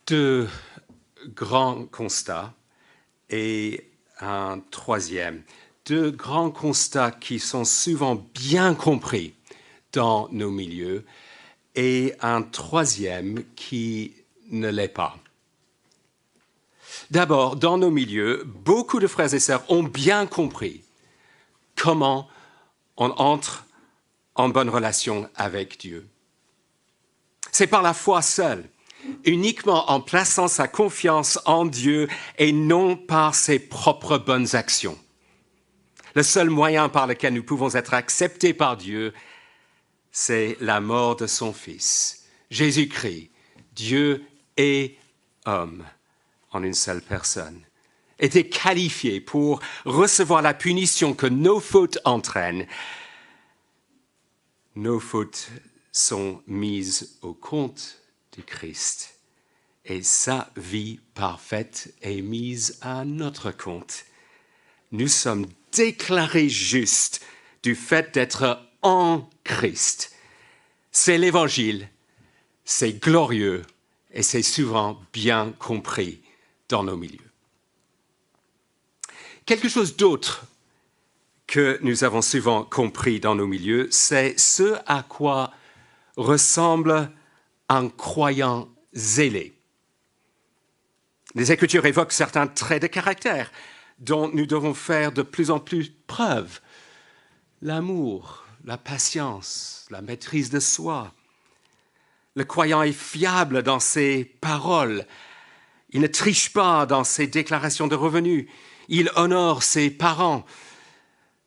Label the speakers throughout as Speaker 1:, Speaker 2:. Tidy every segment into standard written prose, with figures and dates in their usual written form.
Speaker 1: Deux grands constats et un troisième. Deux grands constats qui sont souvent bien compris dans nos milieux et un troisième qui ne l'est pas. D'abord, dans nos milieux, beaucoup de frères et sœurs ont bien compris comment on entre en bonne relation avec Dieu. C'est par la foi seule, uniquement en plaçant sa confiance en Dieu et non par ses propres bonnes actions. Le seul moyen par lequel nous pouvons être acceptés par Dieu, c'est la mort de son Fils. Jésus-Christ, Dieu et homme en une seule personne, était qualifié pour recevoir la punition que nos fautes entraînent. Nos fautes sont mises au compte du Christ et sa vie parfaite est mise à notre compte. Nous sommes déclarés justes du fait d'être en Christ. C'est l'Évangile, c'est glorieux et c'est souvent bien compris dans nos milieux. Quelque chose d'autre que nous avons souvent compris dans nos milieux, c'est ce à quoi ressemble un croyant zélé. Les Écritures évoquent certains traits de caractère dont nous devons faire de plus en plus preuve. L'amour, la patience, la maîtrise de soi. Le croyant est fiable dans ses paroles. Il ne triche pas dans ses déclarations de revenus. Il honore ses parents.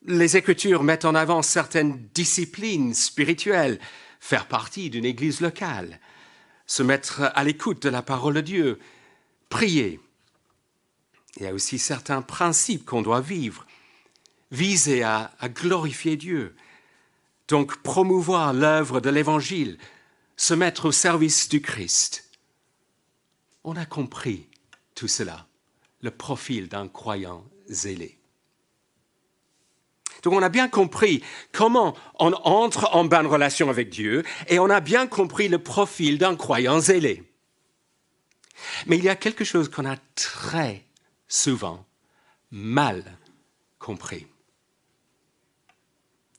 Speaker 1: Les Écritures mettent en avant certaines disciplines spirituelles, faire partie d'une église locale, se mettre à l'écoute de la parole de Dieu, prier. Il y a aussi certains principes qu'on doit vivre, viser à glorifier Dieu, donc promouvoir l'œuvre de l'Évangile, se mettre au service du Christ. On a compris tout cela, le profil d'un croyant zélé. Donc on a bien compris comment on entre en bonne relation avec Dieu et on a bien compris le profil d'un croyant zélé. Mais il y a quelque chose qu'on a très souvent mal compris,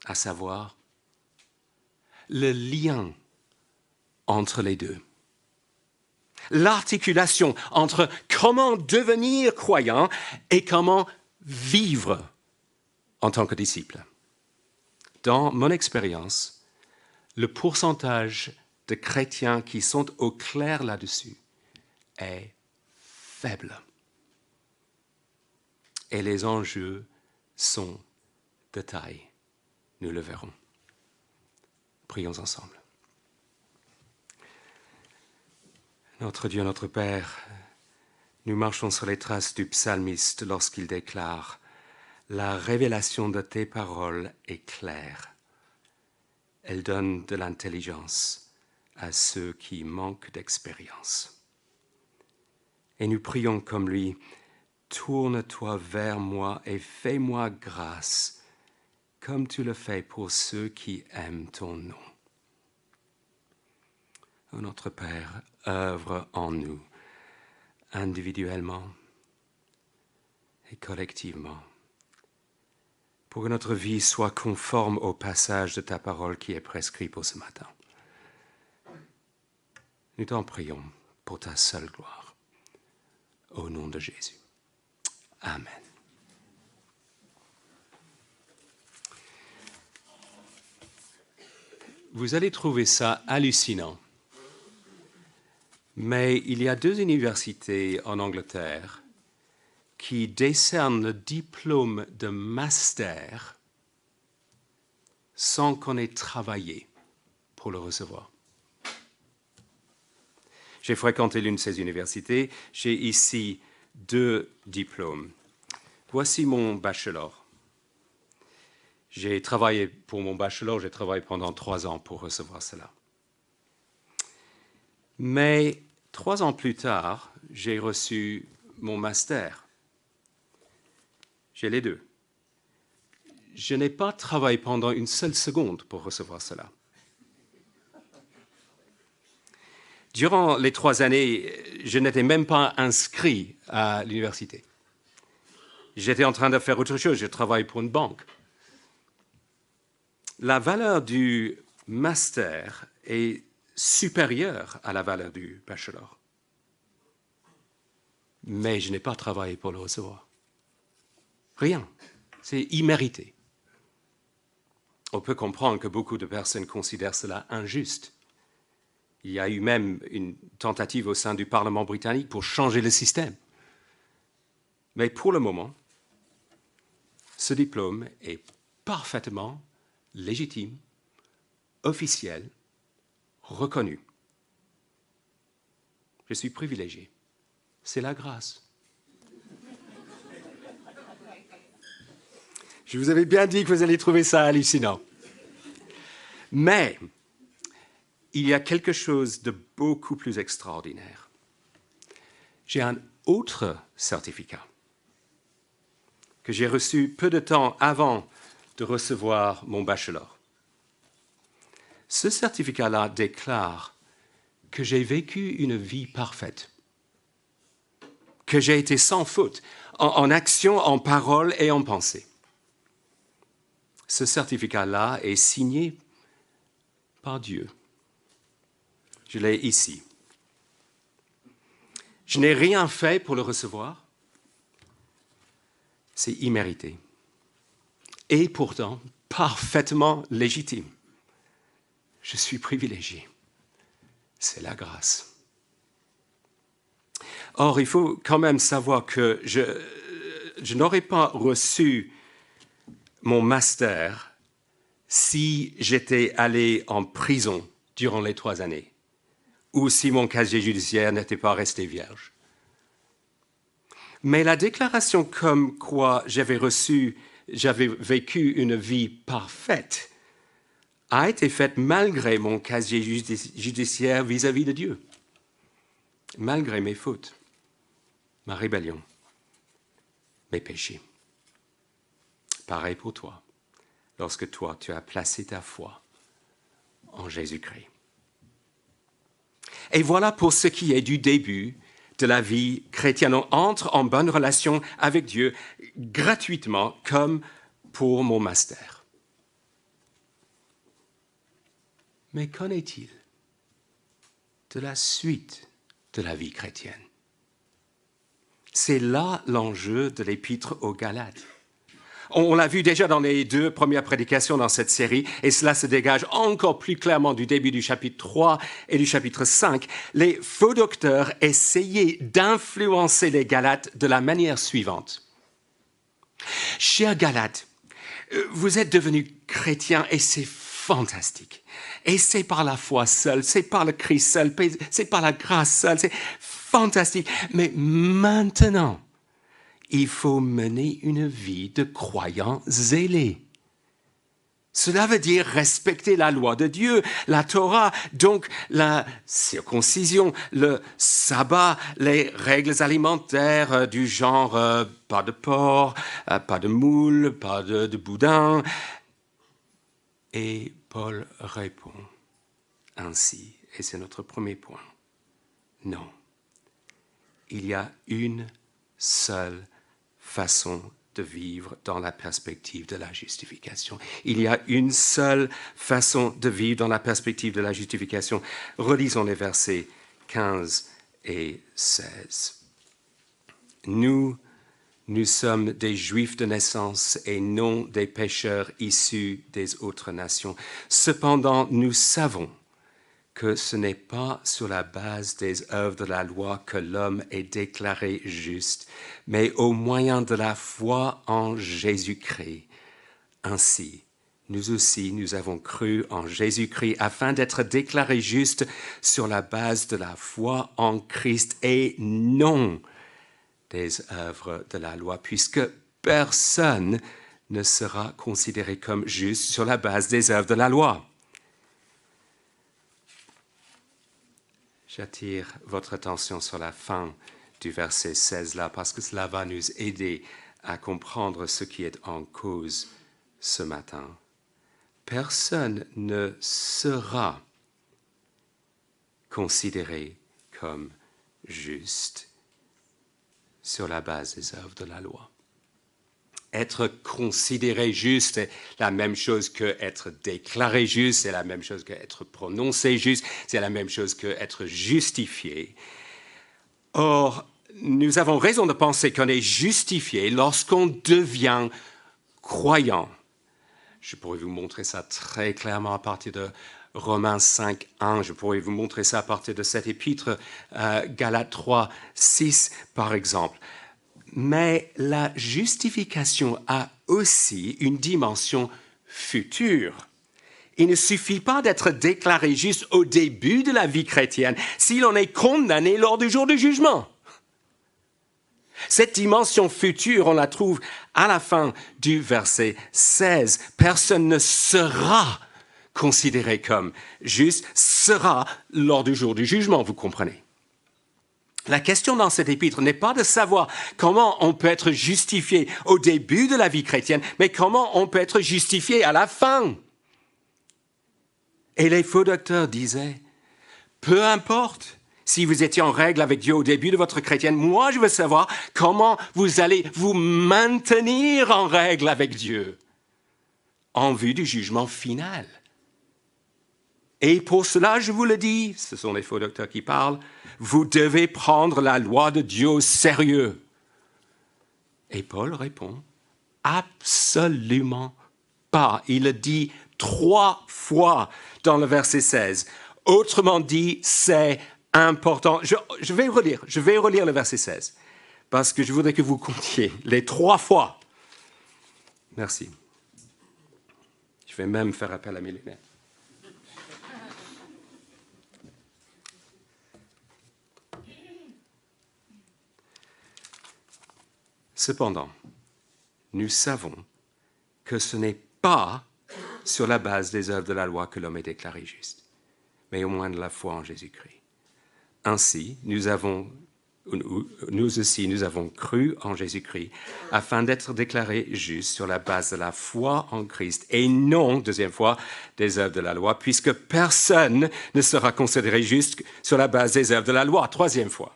Speaker 1: à savoir le lien entre les deux. L'articulation entre comment devenir croyant et comment vivre en tant que disciple. Dans mon expérience, le pourcentage de chrétiens qui sont au clair là-dessus est faible. Et les enjeux sont de taille. Nous le verrons. Prions ensemble. Notre Dieu, notre Père, nous marchons sur les traces du psalmiste lorsqu'il déclare « La révélation de tes paroles est claire. Elle donne de l'intelligence à ceux qui manquent d'expérience. » Et nous prions comme lui « Tourne-toi vers moi et fais-moi grâce, comme tu le fais pour ceux qui aiment ton nom. » Oh, notre Père, œuvre en nous, individuellement et collectivement, pour que notre vie soit conforme au passage de ta parole qui est prescrit pour ce matin. Nous t'en prions pour ta seule gloire. Au nom de Jésus. Amen. Vous allez trouver ça hallucinant. Mais il y a deux universités en Angleterre qui décernent le diplôme de master sans qu'on ait travaillé pour le recevoir. J'ai fréquenté l'une de ces universités. J'ai ici 2 diplômes. Voici mon bachelor. J'ai travaillé pour mon bachelor, j'ai travaillé pendant 3 ans pour recevoir cela. Mais 3 ans plus tard, j'ai reçu mon master. J'ai les 2. Je n'ai pas travaillé pendant une seule seconde pour recevoir cela. Durant les 3 années, je n'étais même pas inscrit à l'université. J'étais en train de faire autre chose, je travaille pour une banque. La valeur du master est supérieure à la valeur du bachelor. Mais je n'ai pas travaillé pour le recevoir. Rien. C'est immérité. On peut comprendre que beaucoup de personnes considèrent cela injuste. Il y a eu même une tentative au sein du Parlement britannique pour changer le système. Mais pour le moment, ce diplôme est parfaitement légitime, officiel, reconnu. Je suis privilégié. C'est la grâce. Je vous avais bien dit que vous allez trouver ça hallucinant. Mais il y a quelque chose de beaucoup plus extraordinaire. J'ai un autre certificat que j'ai reçu peu de temps avant de recevoir mon bachelor. Ce certificat-là déclare que j'ai vécu une vie parfaite, que j'ai été sans faute en action, en parole et en pensée. Ce certificat-là est signé par Dieu. Je l'ai ici. Je n'ai rien fait pour le recevoir. C'est immérité. Et pourtant, parfaitement légitime. Je suis privilégié. C'est la grâce. Or, il faut quand même savoir que je n'aurais pas reçu mon master si j'étais allé en prison durant les 3 années ou si mon casier judiciaire n'était pas resté vierge. Mais la déclaration comme quoi j'avais vécu une vie parfaite a été faite malgré mon casier judiciaire vis-à-vis de Dieu, malgré mes fautes, ma rébellion, mes péchés. Pareil pour toi, lorsque toi, tu as placé ta foi en Jésus-Christ. Et voilà pour ce qui est du début de la vie chrétienne. On entre en bonne relation avec Dieu gratuitement, comme pour mon master. Mais qu'en est-il de la suite de la vie chrétienne? C'est là l'enjeu de l'épître aux Galates. On l'a vu déjà dans les 2 premières prédications dans cette série, et cela se dégage encore plus clairement du début du chapitre 3 et du chapitre 5. Les faux docteurs essayaient d'influencer les Galates de la manière suivante. Chers Galates, vous êtes devenus chrétiens et c'est fantastique. Et c'est par la foi seule, c'est par le Christ seul, c'est par la grâce seule, c'est fantastique. Mais maintenant, il faut mener une vie de croyants zélés. Cela veut dire respecter la loi de Dieu, la Torah, donc la circoncision, le sabbat, les règles alimentaires du genre pas de porc, pas de moule, pas de boudin. Et Paul répond ainsi, et c'est notre premier point. Non, il y a une seule façon de vivre dans la perspective de la justification. Il y a une seule façon de vivre dans la perspective de la justification. Relisons les versets 15 et 16. Nous sommes des Juifs de naissance et non des pécheurs issus des autres nations. Cependant, nous savons que ce n'est pas sur la base des œuvres de la loi que l'homme est déclaré juste, mais au moyen de la foi en Jésus-Christ. Ainsi, nous aussi, nous avons cru en Jésus-Christ afin d'être déclarés justes sur la base de la foi en Christ et non des œuvres de la loi, puisque personne ne sera considéré comme juste sur la base des œuvres de la loi. J'attire votre attention sur la fin du verset 16 là, parce que cela va nous aider à comprendre ce qui est en cause ce matin. Personne ne sera considérés comme justes sur la base des œuvres de la loi. Être considéré juste est la même chose qu'être déclaré juste, c'est la même chose qu'être prononcé juste, c'est la même chose qu'être justifié. Or, nous avons raison de penser qu'on est justifié lorsqu'on devient croyant. Je pourrais vous montrer ça très clairement à partir de Romains 5, 1. Je pourrais vous montrer ça à partir de cet épître, Galates 3, 6, par exemple. Mais la justification a aussi une dimension future. Il ne suffit pas d'être déclaré juste au début de la vie chrétienne si l'on est condamné lors du jour du jugement. Cette dimension future, on la trouve à la fin du verset 16. Personne ne sera considéré comme juste, sera lors du jour du jugement, vous comprenez. La question dans cet épître n'est pas de savoir comment on peut être justifié au début de la vie chrétienne, mais comment on peut être justifié à la fin. Et les faux docteurs disaient, peu importe si vous étiez en règle avec Dieu au début de votre chrétienne, moi je veux savoir comment vous allez vous maintenir en règle avec Dieu en vue du jugement final. Et pour cela, je vous le dis, ce sont les faux docteurs qui parlent, vous devez prendre la loi de Dieu au sérieux. Et Paul répond, absolument pas. Il le dit 3 fois dans le verset 16. Autrement dit, c'est important. Je vais relire le verset 16, parce que je voudrais que vous comptiez les 3 fois. Merci. Je vais même faire appel à mes lunettes. Cependant, nous savons que ce n'est pas sur la base des œuvres de la loi que l'homme est déclaré juste, mais au moins de la foi en Jésus-Christ. Ainsi, nous aussi, nous avons cru en Jésus-Christ afin d'être déclarés justes sur la base de la foi en Christ et non, deuxième fois, des œuvres de la loi, puisque personne ne sera considéré juste sur la base des œuvres de la loi, troisième fois.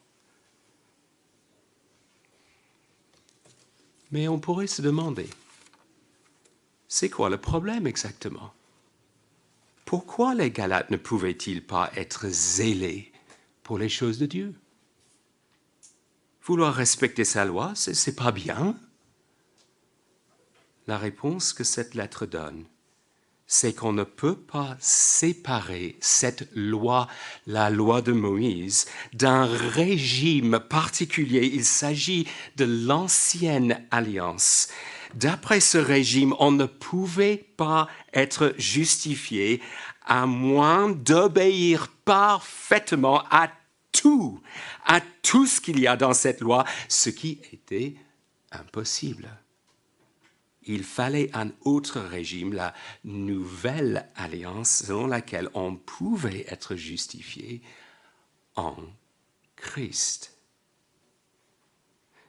Speaker 1: Mais on pourrait se demander, c'est quoi le problème exactement? Pourquoi les Galates ne pouvaient-ils pas être zélés pour les choses de Dieu? Vouloir respecter sa loi, c'est pas bien. La réponse que cette lettre donne, c'est qu'on ne peut pas séparer cette loi, la loi de Moïse, d'un régime particulier. Il s'agit de l'ancienne alliance. D'après ce régime, on ne pouvait pas être justifié à moins d'obéir parfaitement à tout ce qu'il y a dans cette loi, ce qui était impossible. Il fallait un autre régime, la nouvelle alliance, selon laquelle on pouvait être justifié en Christ.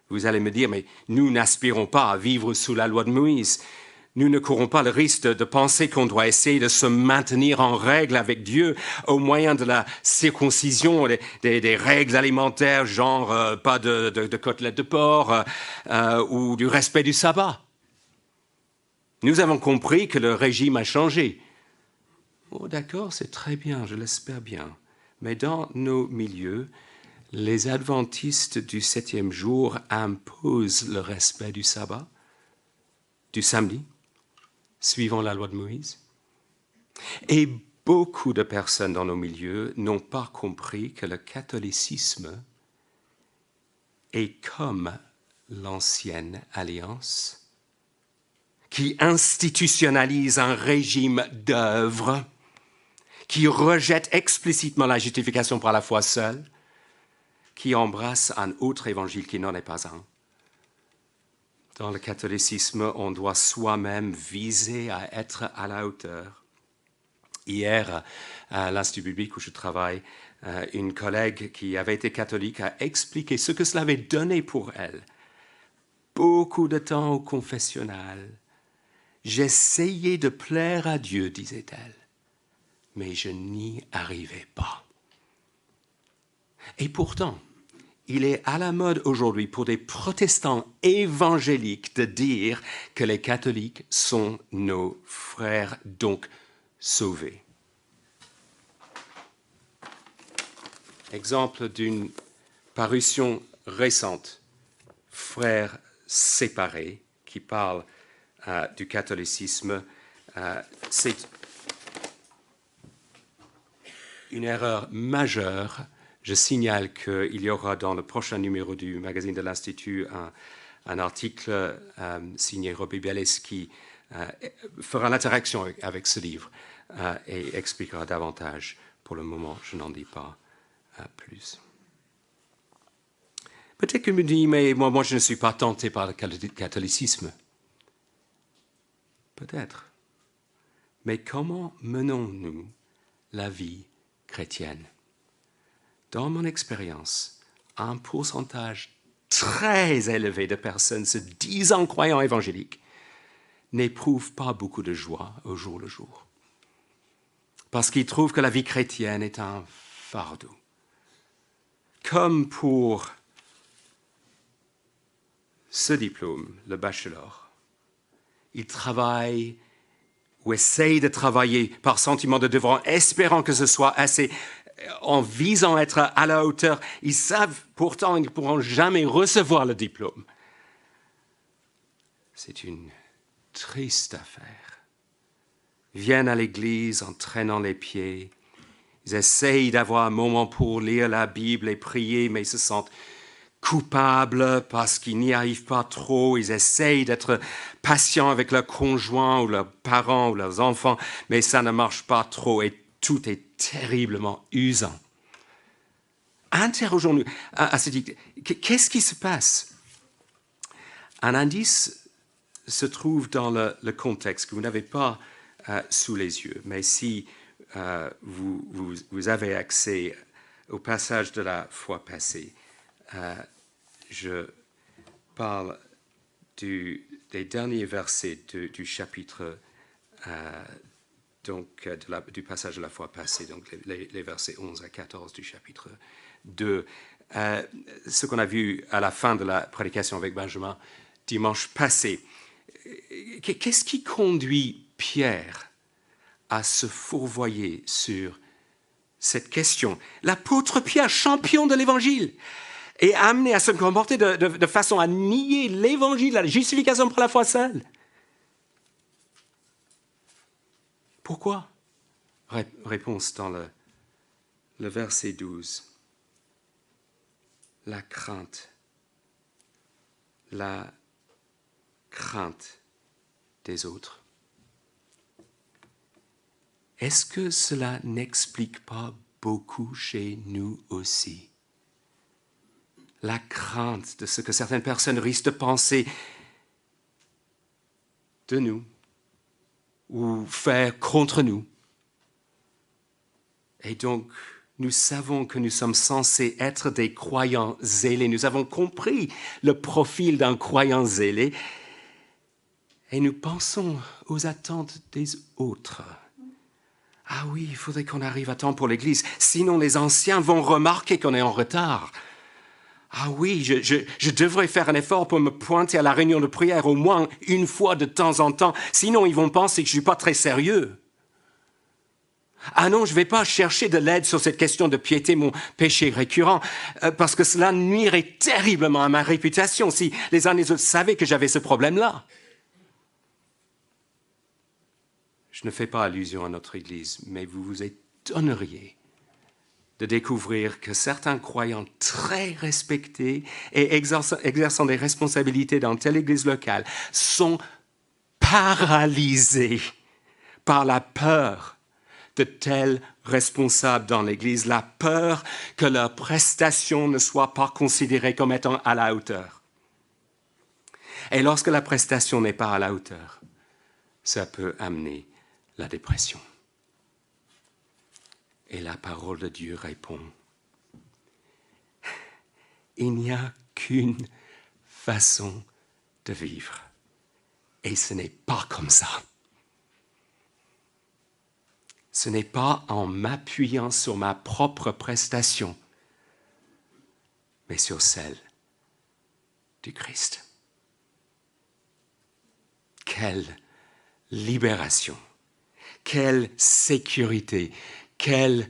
Speaker 1: Vous allez me dire, mais nous n'aspirons pas à vivre sous la loi de Moïse. Nous ne courons pas le risque de penser qu'on doit essayer de se maintenir en règle avec Dieu au moyen de la circoncision, des règles alimentaires, genre pas de côtelettes de porc ou du respect du sabbat. Nous avons compris que le régime a changé. Oh, d'accord, c'est très bien, je l'espère bien. Mais dans nos milieux, les adventistes du 7e jour imposent le respect du sabbat, du samedi, suivant la loi de Moïse. Et beaucoup de personnes dans nos milieux n'ont pas compris que le catholicisme est comme l'ancienne alliance, qui institutionnalise un régime d'œuvres, qui rejette explicitement la justification par la foi seule, qui embrasse un autre évangile qui n'en est pas un. Dans le catholicisme, on doit soi-même viser à être à la hauteur. Hier, à l'Institut biblique où je travaille, une collègue qui avait été catholique a expliqué ce que cela avait donné pour elle. Beaucoup de temps au confessionnal. J'essayais de plaire à Dieu, disait-elle, mais je n'y arrivais pas. Et pourtant, il est à la mode aujourd'hui pour des protestants évangéliques de dire que les catholiques sont nos frères, donc sauvés. Exemple d'une parution récente, Frères séparés, qui parle du catholicisme. C'est une erreur majeure. Je signale qu'il y aura dans le prochain numéro du magazine de l'Institut un article signé Robbie Bellis qui fera l'interaction avec ce livre et expliquera davantage. Pour le moment, je n'en dis pas plus. Peut-être que me dit, mais moi je ne suis pas tenté par le catholicisme. Peut-être. Mais comment menons-nous la vie chrétienne? Dans mon expérience, un pourcentage très élevé de personnes se disant croyants évangéliques n'éprouvent pas beaucoup de joie au jour le jour. Parce qu'ils trouvent que la vie chrétienne est un fardeau. Comme pour ce diplôme, le bachelor, ils travaillent ou essayent de travailler par sentiment de devoir, espérant que ce soit assez, en visant être à la hauteur. Ils savent pourtant qu'ils ne pourront jamais recevoir le diplôme. C'est une triste affaire. Ils viennent à l'église en traînant les pieds. Ils essayent d'avoir un moment pour lire la Bible et prier, mais ils se sentent coupables parce qu'ils n'y arrivent pas trop. Ils essayent d'être patients avec leurs conjoints ou leurs parents ou leurs enfants, mais ça ne marche pas trop et tout est terriblement usant. Interrogeons-nous à ce titre, qu'est-ce qui se passe? Un indice se trouve dans le contexte que vous n'avez pas sous les yeux, mais si vous avez accès au passage de la fois passée, je parle des derniers versets du chapitre, du passage de la fois passée, donc les versets 11 à 14 du chapitre 2. Ce qu'on a vu à la fin de la prédication avec Benjamin dimanche passé. Qu'est-ce qui conduit Pierre à se fourvoyer sur cette question? L'apôtre Pierre, champion de l'Évangile, est amené à se comporter de façon à nier l'Évangile, la justification par la foi seule. Pourquoi? Réponse dans le verset 12. La crainte des autres. Est-ce que cela n'explique pas beaucoup chez nous aussi? La crainte de ce que certaines personnes risquent de penser de nous ou faire contre nous. Et donc, nous savons que nous sommes censés être des croyants zélés. Nous avons compris le profil d'un croyant zélé et nous pensons aux attentes des autres. Ah oui, il faudrait qu'on arrive à temps pour l'Église, sinon les anciens vont remarquer qu'on est en retard. Ah oui, je devrais faire un effort pour me pointer à la réunion de prière au moins une fois de temps en temps, sinon ils vont penser que je ne suis pas très sérieux. Ah non, je ne vais pas chercher de l'aide sur cette question de piété, mon péché récurrent, parce que cela nuirait terriblement à ma réputation si les uns et les autres savaient que j'avais ce problème-là. Je ne fais pas allusion à notre Église, mais vous vous étonneriez de découvrir que certains croyants très respectés et exerçant des responsabilités dans telle Église locale sont paralysés par la peur de tels responsables dans l'Église, la peur que leur prestation ne soit pas considérée comme étant à la hauteur. Et lorsque la prestation n'est pas à la hauteur, ça peut amener la dépression. Et la parole de Dieu répond, il n'y a qu'une façon de vivre, et ce n'est pas comme ça. Ce n'est pas en m'appuyant sur ma propre prestation mais sur celle du Christ. Quelle libération, quelle sécurité, quel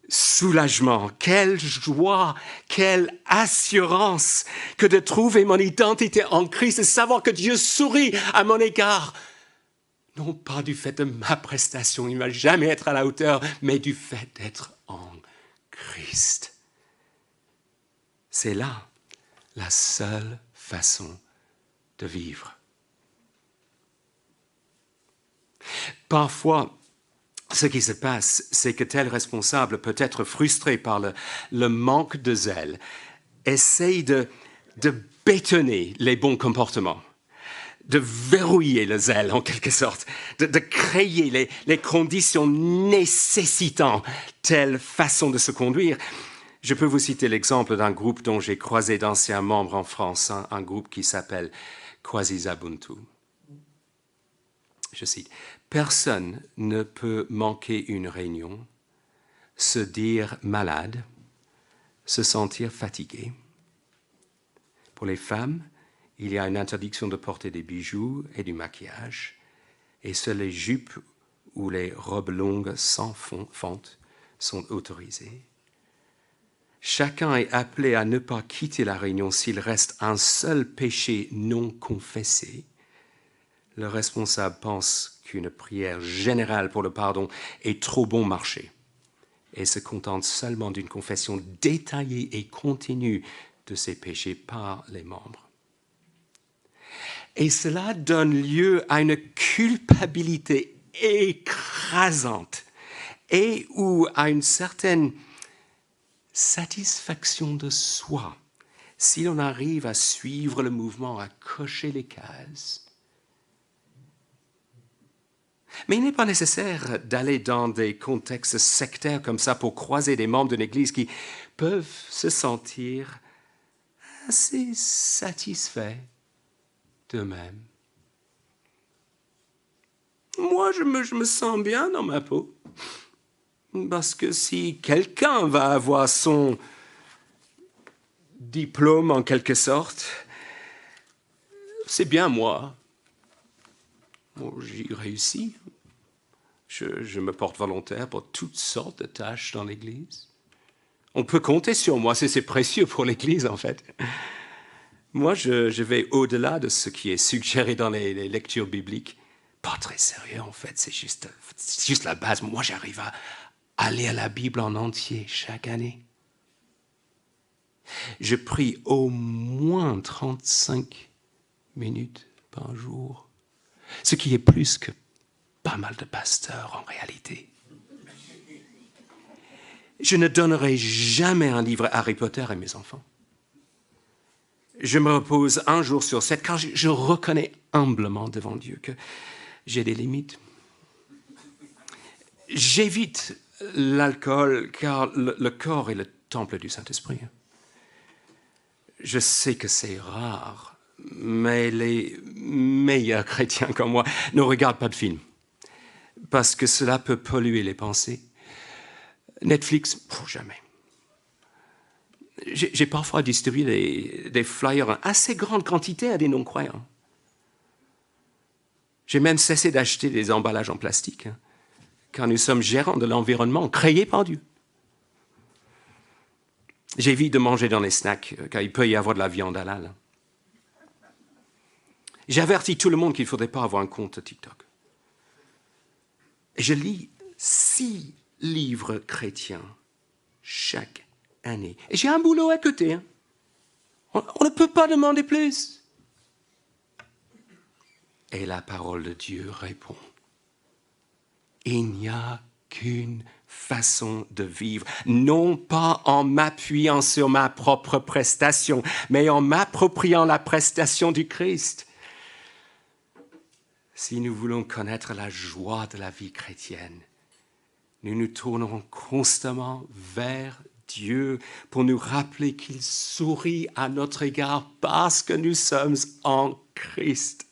Speaker 1: soulagement, quelle joie, quelle assurance que de trouver mon identité en Christ, de savoir que Dieu sourit à mon égard. Non pas du fait de ma prestation, il ne va jamais être à la hauteur, mais du fait d'être en Christ. C'est là la seule façon de vivre. Parfois, ce qui se passe, c'est que tel responsable, peut-être frustré par le manque de zèle, essaye de bétonner les bons comportements, de verrouiller le zèle en quelque sorte, de créer les conditions nécessitant telle façon de se conduire. Je peux vous citer l'exemple d'un groupe dont j'ai croisé d'anciens membres en France, un groupe qui s'appelle Kwazisa-Ubuntu. Je cite, « Personne ne peut manquer une réunion, se dire malade, se sentir fatigué. Pour les femmes, il y a une interdiction de porter des bijoux et du maquillage, et seules les jupes ou les robes longues sans fente sont autorisées. Chacun est appelé à ne pas quitter la réunion s'il reste un seul péché non confessé. Le responsable pense qu'une prière générale pour le pardon est trop bon marché et se contente seulement d'une confession détaillée et continue de ses péchés par les membres. Et cela donne lieu à une culpabilité écrasante et ou à une certaine satisfaction de soi si l'on arrive à suivre le mouvement, à cocher les cases. Mais il n'est pas nécessaire d'aller dans des contextes sectaires comme ça pour croiser des membres d'une église qui peuvent se sentir assez satisfaits d'eux-mêmes. Moi, je me sens bien dans ma peau. Parce que si quelqu'un va avoir son diplôme en quelque sorte, c'est bien moi. Bon, j'y réussis. Je me porte volontaire pour toutes sortes de tâches dans l'Église. On peut compter sur moi, c'est précieux pour l'Église en fait. Moi, je vais au-delà de ce qui est suggéré dans les lectures bibliques. Pas très sérieux en fait, c'est juste la base. Moi, j'arrive à lire la Bible en entier chaque année. Je prie au moins 35 minutes par jour, ce qui est plus que pas mal de pasteurs en réalité. Je ne donnerai jamais un livre Harry Potter à mes enfants. Je me repose un jour sur 7 car je reconnais humblement devant Dieu que j'ai des limites. J'évite l'alcool car le corps est le temple du Saint-Esprit. Je sais que c'est rare, mais les meilleurs chrétiens comme moi ne regardent pas de films parce que cela peut polluer les pensées. Netflix, jamais. J'ai parfois distribué des flyers en assez grande quantité à des non-croyants. J'ai même cessé d'acheter des emballages en plastique, car nous sommes gérants de l'environnement créé par Dieu. J'évite de manger dans les snacks, car il peut y avoir de la viande halal. J'avertis tout le monde qu'il ne faudrait pas avoir un compte TikTok. Et je lis 6 livres chrétiens chaque année. Et j'ai un boulot à côté. On ne peut pas demander plus. Et la parole de Dieu répond. Il n'y a qu'une façon de vivre, non pas en m'appuyant sur ma propre prestation, mais en m'appropriant la prestation du Christ. Si nous voulons connaître la joie de la vie chrétienne, nous nous tournerons constamment vers Dieu pour nous rappeler qu'il sourit à notre égard parce que nous sommes en Christ.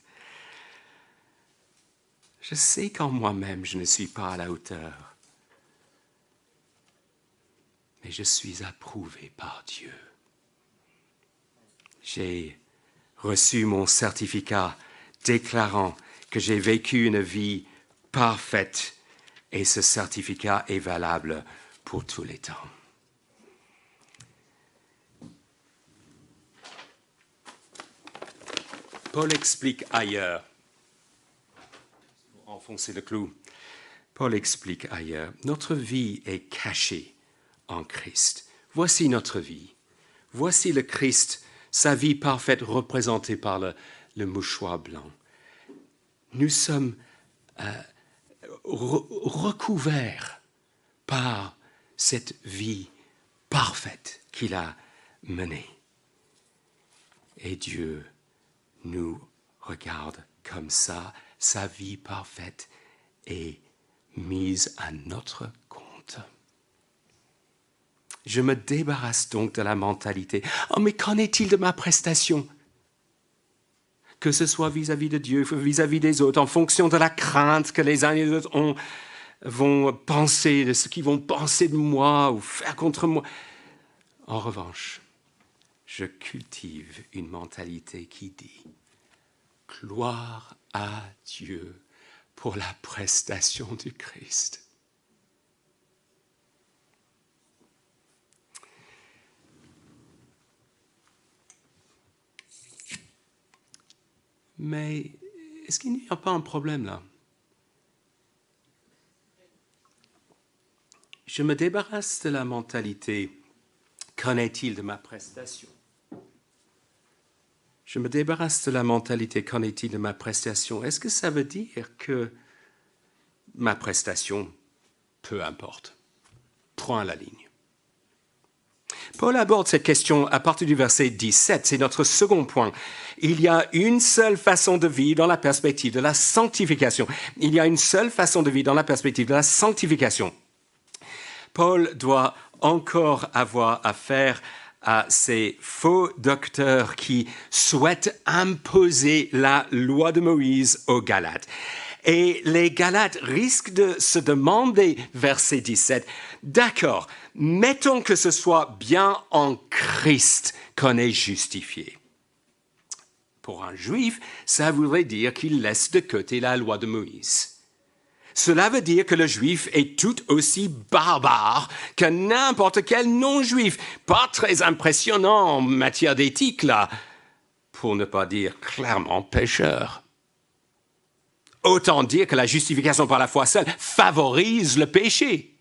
Speaker 1: Je sais qu'en moi-même, je ne suis pas à la hauteur, mais je suis approuvé par Dieu. J'ai reçu mon certificat déclarant que j'ai vécu une vie parfaite et ce certificat est valable pour tous les temps. Paul explique ailleurs, pour enfoncer le clou, Paul explique ailleurs, notre vie est cachée en Christ. Voici notre vie. Voici le Christ, sa vie parfaite représentée par le mouchoir blanc. Nous sommes recouverts par cette vie parfaite qu'il a menée. Et Dieu nous regarde comme ça, sa vie parfaite est mise à notre compte. Je me débarrasse donc de la mentalité « Oh, mais qu'en est-il de ma prestation ?» Que ce soit vis-à-vis de Dieu, vis-à-vis des autres, en fonction de la crainte que les uns et les autres vont penser, de ce qu'ils vont penser de moi ou faire contre moi. En revanche, je cultive une mentalité qui dit « Gloire à Dieu pour la prestation du Christ ». Mais est-ce qu'il n'y a pas un problème là? Je me débarrasse de la mentalité « Qu'en est-il de ma prestation ?» Je me débarrasse de la mentalité « Qu'en est-il de ma prestation ?» Est-ce que ça veut dire que ma prestation, peu importe, point à la ligne? Paul aborde cette question à partir du verset 17, c'est notre second point. Il y a une seule façon de vivre dans la perspective de la sanctification. Il y a une seule façon de vivre dans la perspective de la sanctification. Paul doit encore avoir affaire à ces faux docteurs qui souhaitent imposer la loi de Moïse aux Galates. Et les Galates risquent de se demander, verset 17, d'accord, mettons que ce soit bien en Christ qu'on est justifié. Pour un juif, ça voudrait dire qu'il laisse de côté la loi de Moïse. Cela veut dire que le juif est tout aussi barbare que n'importe quel non-juif. Pas très impressionnant en matière d'éthique, là, pour ne pas dire clairement pécheur. Autant dire que la justification par la foi seule favorise le péché.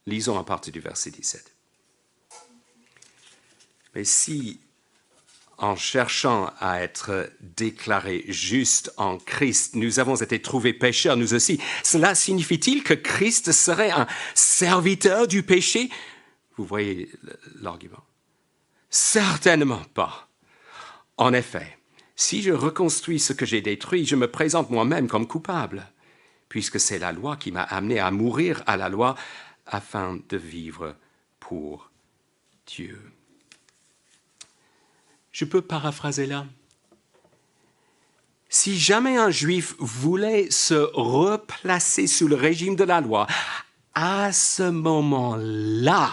Speaker 1: Lisons à partir du verset 17. Mais si, en cherchant à être déclarés justes en Christ, nous avons été trouvés pécheurs, nous aussi, cela signifie-t-il que Christ serait un serviteur du péché? Vous voyez l'argument. Certainement pas. En effet, si je reconstruis ce que j'ai détruit, je me présente moi-même comme coupable, puisque c'est la loi qui m'a amené à mourir à la loi afin de vivre pour Dieu. Je peux paraphraser là. Si jamais un juif voulait se replacer sous le régime de la loi, à ce moment-là,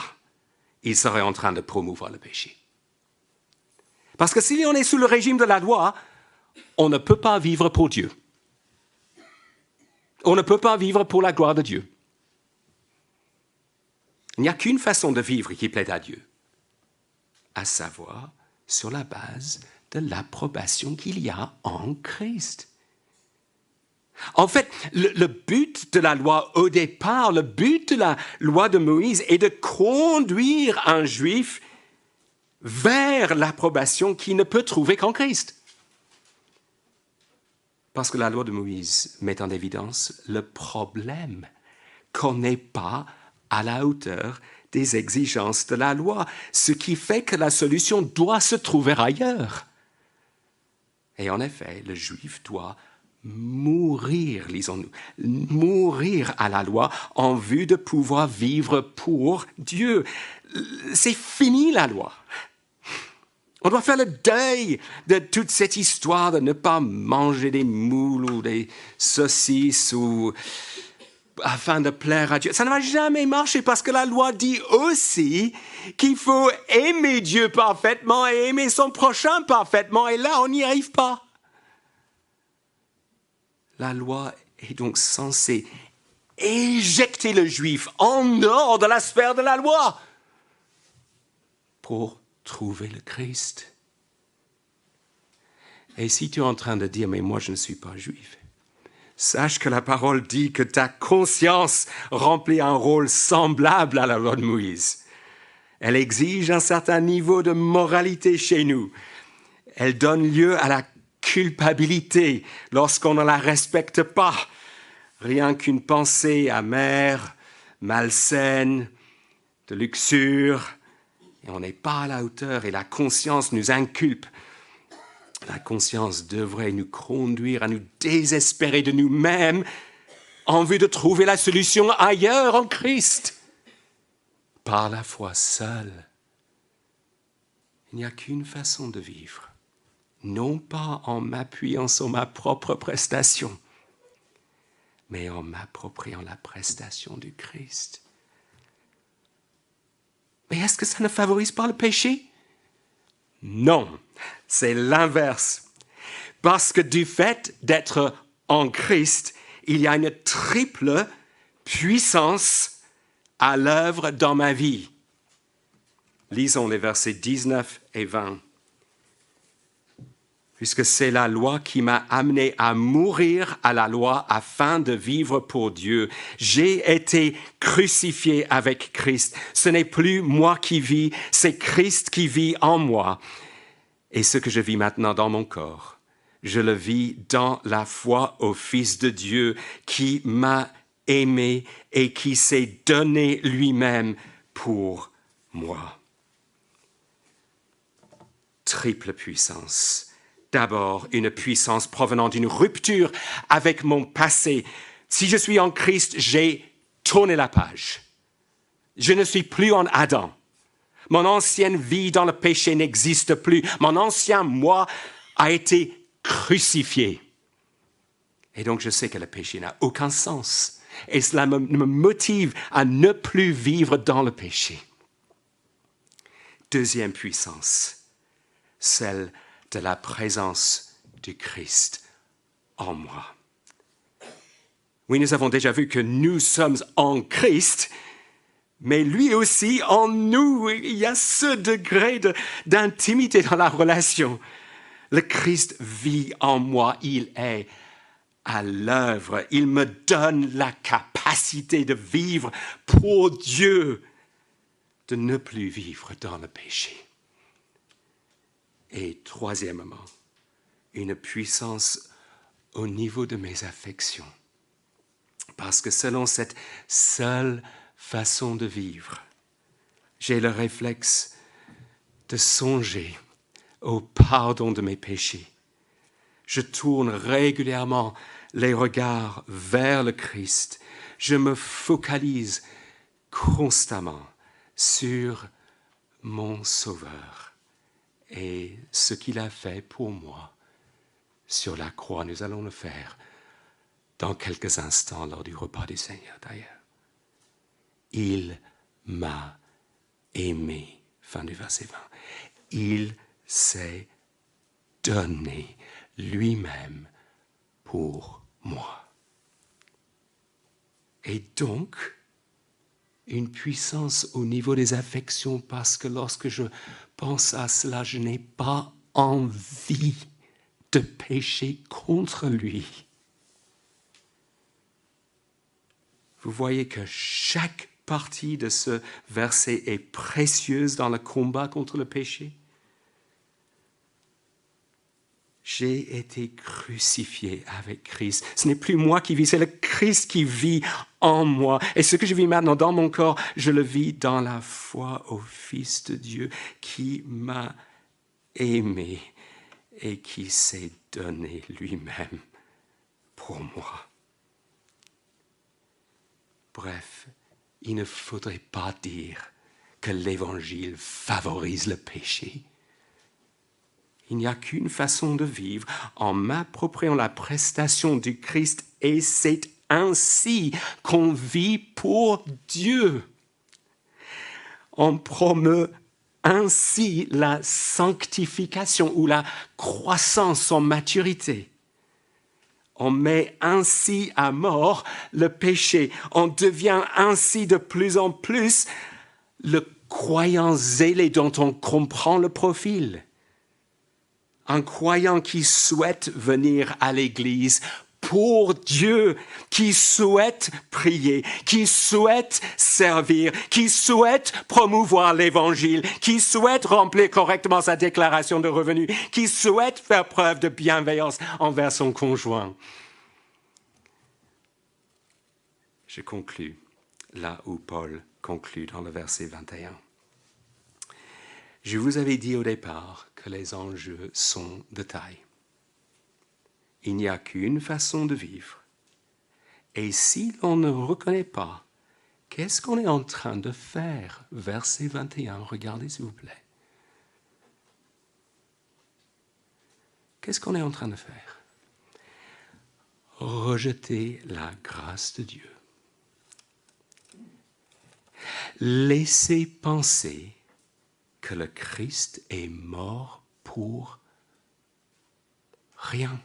Speaker 1: il serait en train de promouvoir le péché. Parce que si on est sous le régime de la loi, on ne peut pas vivre pour Dieu. On ne peut pas vivre pour la gloire de Dieu. Il n'y a qu'une façon de vivre qui plaît à Dieu, à savoir sur la base de l'approbation qu'il y a en Christ. En fait, le but de la loi au départ, le but de la loi de Moïse est de conduire un juif vers l'approbation qu'il ne peut trouver qu'en Christ. Parce que la loi de Moïse met en évidence le problème qu'on n'est pas à la hauteur des exigences de la loi, ce qui fait que la solution doit se trouver ailleurs. Et en effet, le juif doit mourir, lisons-nous, mourir à la loi en vue de pouvoir vivre pour Dieu. C'est fini la loi. On doit faire le deuil de toute cette histoire de ne pas manger des moules ou des saucisses ou afin de plaire à Dieu. Ça ne va jamais marcher parce que la loi dit aussi qu'il faut aimer Dieu parfaitement et aimer son prochain parfaitement. Et là, on n'y arrive pas. La loi est donc censée éjecter le juif en dehors de la sphère de la loi pour trouver le Christ. Et si tu es en train de dire, mais moi je ne suis pas juif, sache que la parole dit que ta conscience remplit un rôle semblable à la loi de Moïse. Elle exige un certain niveau de moralité chez nous. Elle donne lieu à la culpabilité lorsqu'on ne la respecte pas. Rien qu'une pensée amère, malsaine, de luxure, et on n'est pas à la hauteur et la conscience nous inculpe. La conscience devrait nous conduire à nous désespérer de nous-mêmes en vue de trouver la solution ailleurs en Christ. Par la foi seule. Il n'y a qu'une façon de vivre, non pas en m'appuyant sur ma propre prestation, mais en m'appropriant la prestation du Christ. Mais est-ce que ça ne favorise pas le péché? Non, c'est l'inverse. Parce que du fait d'être en Christ, il y a une triple puissance à l'œuvre dans ma vie. Lisons les versets 19 et 20. Puisque c'est la loi qui m'a amené à mourir à la loi afin de vivre pour Dieu. J'ai été crucifié avec Christ. Ce n'est plus moi qui vis, c'est Christ qui vit en moi. Et ce que je vis maintenant dans mon corps, je le vis dans la foi au Fils de Dieu qui m'a aimé et qui s'est donné lui-même pour moi. Triple puissance. D'abord, une puissance provenant d'une rupture avec mon passé. Si je suis en Christ, j'ai tourné la page. Je ne suis plus en Adam. Mon ancienne vie dans le péché n'existe plus. Mon ancien moi a été crucifié. Et donc, je sais que le péché n'a aucun sens. Et cela me motive à ne plus vivre dans le péché. Deuxième puissance, celle de la présence du Christ en moi. Oui, nous avons déjà vu que nous sommes en Christ, mais lui aussi en nous. Il y a ce degré d'intimité dans la relation. Le Christ vit en moi, il est à l'œuvre. Il me donne la capacité de vivre pour Dieu, de ne plus vivre dans le péché. Et troisièmement, une puissance au niveau de mes affections. Parce que selon cette seule façon de vivre, j'ai le réflexe de songer au pardon de mes péchés. Je tourne régulièrement les regards vers le Christ. Je me focalise constamment sur mon Sauveur et ce qu'il a fait pour moi sur la croix. Nous allons le faire dans quelques instants lors du repas du Seigneur d'ailleurs. Il m'a aimé, fin du verset 20. Il s'est donné lui-même pour moi. Et donc, une puissance au niveau des affections, parce que lorsque je pense à cela, je n'ai pas envie de pécher contre lui. Vous voyez que chaque partie de ce verset est précieuse dans le combat contre le péché. J'ai été crucifié avec Christ. Ce n'est plus moi qui vis, c'est le Christ qui vit en moi. Et ce que je vis maintenant dans mon corps, je le vis dans la foi au Fils de Dieu qui m'a aimé et qui s'est donné lui-même pour moi. Bref, il ne faudrait pas dire que l'Évangile favorise le péché. Il n'y a qu'une façon de vivre en m'appropriant la prestation du Christ et c'est ainsi qu'on vit pour Dieu. On promeut ainsi la sanctification ou la croissance en maturité. On met ainsi à mort le péché. On devient ainsi de plus en plus le croyant zélé dont on comprend le profil. Un croyant qui souhaite venir à l'église pour Dieu, qui souhaite prier, qui souhaite servir, qui souhaite promouvoir l'évangile, qui souhaite remplir correctement sa déclaration de revenus, qui souhaite faire preuve de bienveillance envers son conjoint. Je conclus là où Paul conclut dans le verset 21. Je vous avais dit au départ que les enjeux sont de taille. Il n'y a qu'une façon de vivre. Et si l'on ne reconnaît pas, qu'est-ce qu'on est en train de faire? Verset 21, regardez s'il vous plaît. Qu'est-ce qu'on est en train de faire? Rejeter la grâce de Dieu. Laissez penser que le Christ est mort pour rien.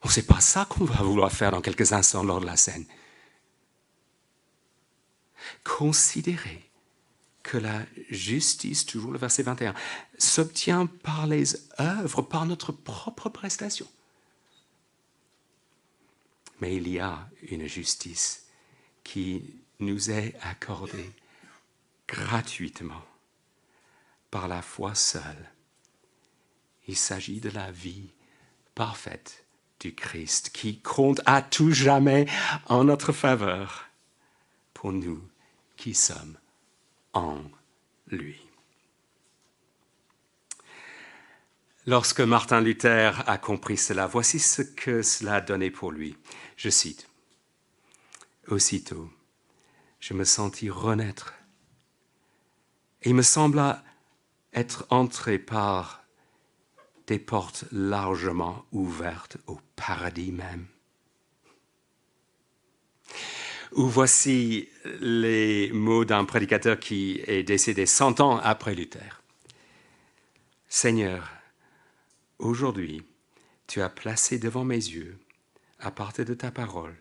Speaker 1: Bon, ce n'est pas ça qu'on va vouloir faire dans quelques instants lors de la scène. Considérez que la justice, toujours le verset 21, s'obtient par les œuvres, par notre propre prestation. Mais il y a une justice qui nous est accordée gratuitement par la foi seule. Il s'agit de la vie parfaite du Christ qui compte à tout jamais en notre faveur pour nous qui sommes en lui. Lorsque Martin Luther a compris cela, voici ce que cela a donné pour lui. Je cite, « Aussitôt, je me sentis renaître et il me sembla être entré par des portes largement ouvertes au paradis même. » Ou voici les mots d'un prédicateur qui est décédé 100 ans après Luther. « Seigneur, aujourd'hui, tu as placé devant mes yeux, à partir de ta parole,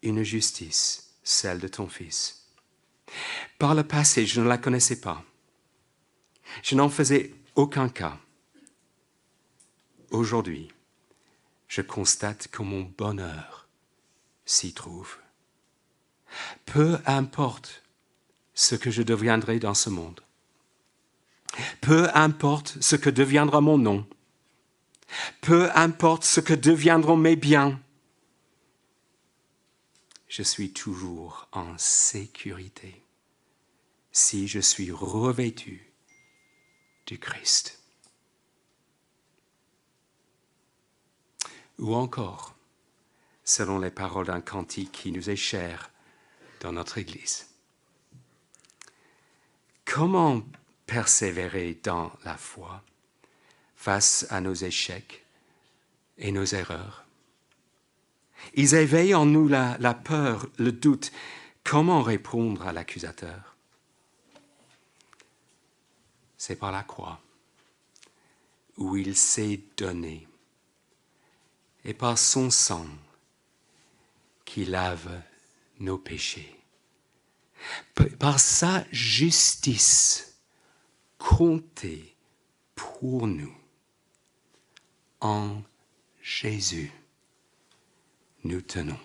Speaker 1: une justice, celle de ton Fils. Par le passé, je ne la connaissais pas. Je n'en faisais aucun cas. Aujourd'hui, je constate que mon bonheur s'y trouve. Peu importe ce que je deviendrai dans ce monde. Peu importe ce que deviendra mon nom. Peu importe ce que deviendront mes biens. Je suis toujours en sécurité si je suis revêtu du Christ. Ou encore, selon les paroles d'un cantique qui nous est cher dans notre Église. Comment persévérer dans la foi face à nos échecs et nos erreurs? Ils éveillent en nous la peur, le doute. Comment répondre à l'accusateur? C'est par la croix, où il s'est donné, et par son sang qui lave nos péchés. Par sa justice comptée pour nous en Jésus, nous tenons.